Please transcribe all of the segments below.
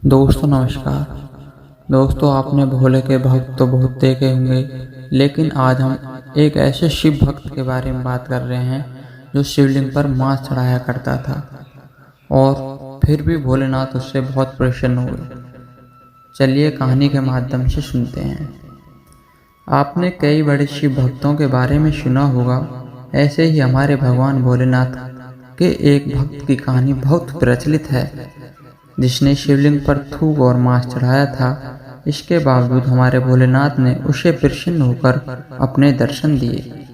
दोस्तों नमस्कार। दोस्तों आपने भोले के भक्त तो बहुत देखे होंगे, लेकिन आज हम एक ऐसे शिव भक्त के बारे में बात कर रहे हैं जो शिवलिंग पर मांस चढ़ाया करता था और फिर भी भोलेनाथ उससे बहुत प्रसन्न हुए। चलिए कहानी के माध्यम से सुनते हैं। आपने कई बड़े शिव भक्तों के बारे में सुना होगा, ऐसे ही हमारे भगवान भोलेनाथ के एक भक्त की कहानी बहुत प्रचलित है जिसने शिवलिंग पर थूक और मांस चढ़ाया था। इसके बावजूद हमारे भोलेनाथ ने उसे प्रसन्न होकर अपने दर्शन दिए।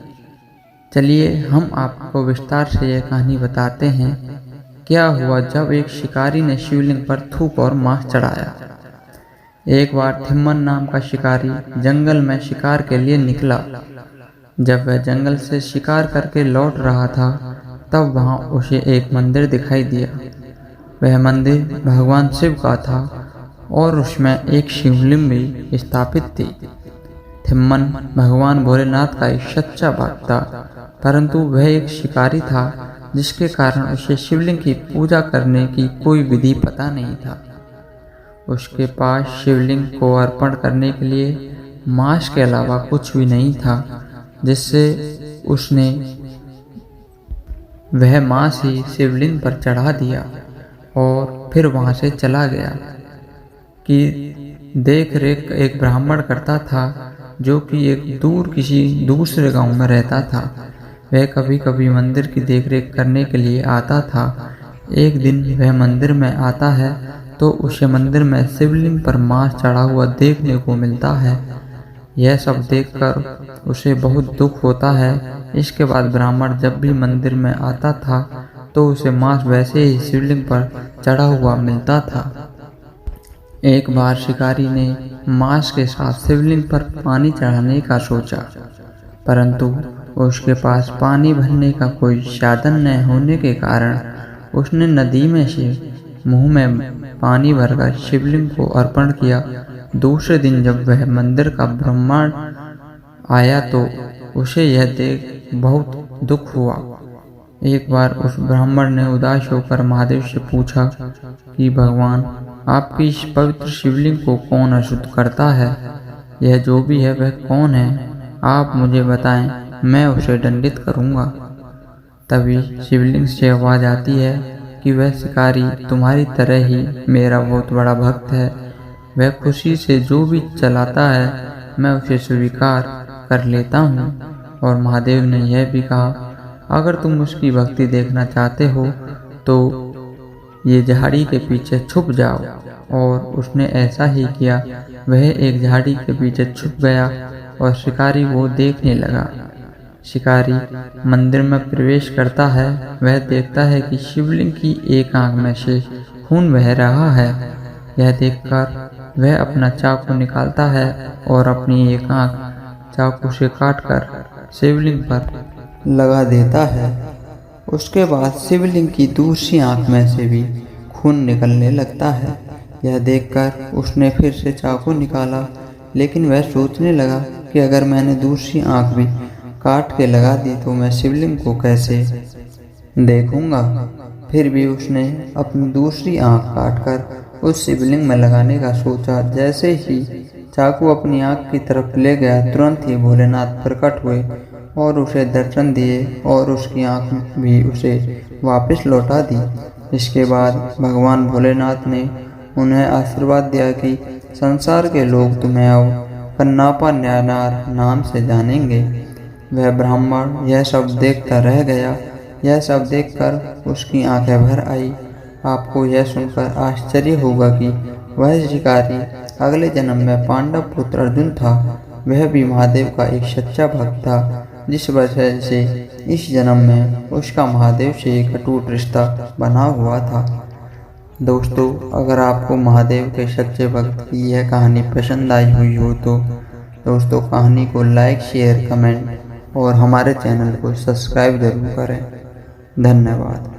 चलिए हम आपको विस्तार से यह कहानी बताते हैं। क्या हुआ जब एक शिकारी ने शिवलिंग पर थूक और मांस चढ़ाया। एक बार थिम्मन नाम का शिकारी जंगल में शिकार के लिए निकला। जब वह जंगल से शिकार करके लौट रहा था तब वहां उसे एक मंदिर दिखाई दिया। वह मंदिर भगवान शिव का था और उसमें एक शिवलिंग भी स्थापित थी। थिम्मन भगवान भोलेनाथ का एक सच्चा भक्त था, परंतु वह एक शिकारी था जिसके कारण उसे शिवलिंग की पूजा करने की कोई विधि पता नहीं था। उसके पास शिवलिंग को अर्पण करने के लिए मांस के अलावा कुछ भी नहीं था, जिससे उसने वह मांस ही शिवलिंग पर चढ़ा दिया और फिर वहां से चला गया। कि देख रेख एक ब्राह्मण करता था जो कि एक किसी दूसरे गांव में रहता था। वह कभी कभी मंदिर की देखरेख करने के लिए आता था। एक दिन वह मंदिर में आता है तो उसे मंदिर में शिवलिंग पर मांस चढ़ा हुआ देखने को मिलता है। यह सब देखकर उसे बहुत दुख होता है। इसके बाद ब्राह्मण जब भी मंदिर में आता था तो उसे मांस वैसे ही शिवलिंग पर चढ़ा हुआ मिलता था। एक बार शिकारी ने मांस के साथ शिवलिंग पर पानी चढ़ाने का सोचा, परंतु उसके पास पानी भरने का कोई साधन न होने के कारण उसने नदी में से मुंह में पानी भरकर शिवलिंग को अर्पण किया। दूसरे दिन जब वह मंदिर का ब्राह्मण आया तो उसे यह देख बहुत दुख हुआ। एक बार उस ब्राह्मण ने उदास होकर महादेव से पूछा कि भगवान, आपकी इस पवित्र शिवलिंग को कौन अशुद्ध करता है? यह जो भी है वह कौन है? आप मुझे बताएं, मैं उसे दंडित करूंगा। तभी शिवलिंग से आवाज आती है कि वह शिकारी तुम्हारी तरह ही मेरा बहुत बड़ा भक्त है। वह खुशी से जो भी चलाता है मैं उसे स्वीकार कर लेता हूँ। और महादेव ने यह भी कहा, अगर तुम उसकी भक्ति देखना चाहते हो तो ये झाड़ी के पीछे छुप जाओ। और उसने ऐसा ही किया। वह एक झाड़ी के पीछे छुप गया और शिकारी वो देखने लगा। शिकारी मंदिर में प्रवेश करता है। वह देखता है कि शिवलिंग की एक आंख में से खून बह रहा है। यह देखकर वह अपना चाकू निकालता है और अपनी एक आंख चाकू से काटकर शिवलिंग पर लगा देता है। उसके बाद शिवलिंग की दूसरी आंख में से भी खून निकलने लगता है। यह देखकर उसने फिर से चाकू निकाला, लेकिन वह सोचने लगा कि अगर मैंने दूसरी आंख भी काट के लगा दी तो मैं शिवलिंग को कैसे देखूंगा। फिर भी उसने अपनी दूसरी आंख काटकर उस शिवलिंग में लगाने का सोचा। जैसे ही चाकू अपनी आंख की तरफ ले गया, तुरंत ही भोलेनाथ प्रकट हुए और उसे दर्शन दिए और उसकी आंख भी उसे वापस लौटा दी। इसके बाद भगवान भोलेनाथ ने उन्हें आशीर्वाद दिया कि संसार के लोग तुम्हें अब कन्नापा न्यानार नाम से जानेंगे। वह ब्राह्मण यह सब देखता रह गया। यह सब देखकर उसकी आंखें भर आई। आपको यह सुनकर आश्चर्य होगा कि वह शिकारी अगले जन्म में पांडव पुत्र अर्जुन था। वह भी महादेव का एक सच्चा भक्त था, जिस वजह से इस जन्म में उसका महादेव से एक अटूट रिश्ता बना हुआ था। दोस्तों, अगर आपको महादेव के सच्चे भक्त की यह कहानी पसंद आई हुई हो तो दोस्तों कहानी को लाइक, शेयर, कमेंट और हमारे चैनल को सब्सक्राइब जरूर करें। धन्यवाद।